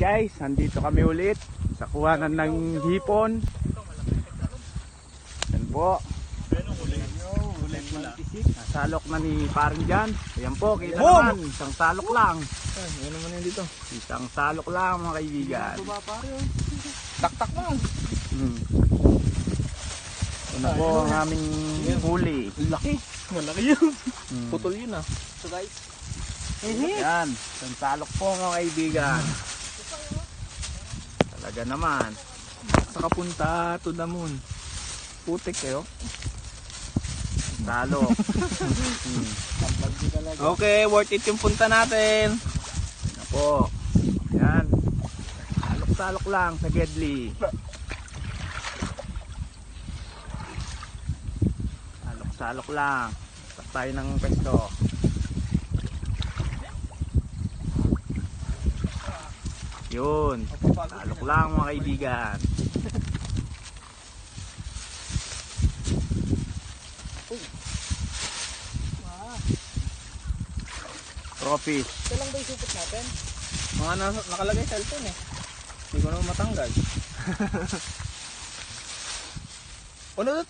guys, andito kami ulit sa kuhanan ng hipon. Yan po. Nasalok na ni paring dyan. Ayan po, kita naman. Isang salok lang. Ano naman yun dito? Isang salok lang mga kaibigan. Tak-tak lang. Ano po ang aming huli. Laki. Malaki yun. Hmm. Putol yun ah. So guys, Yan, isang salok po mga kaibigan. Talaga naman. Sa kapunta to the moon. Putik kayo. Salok. Okay, worth it yung punta natin. Yan po. Yan. Salok-salok lang sa Gedli. Salok-salok lang. Tapos tayo ng pesto. Yun. Salok lang mga kaibigan. Trophy. ito lang ba yung supot natin? Mga nakalagay sa cellphone eh. Hindi ko naman matanggal. Ano?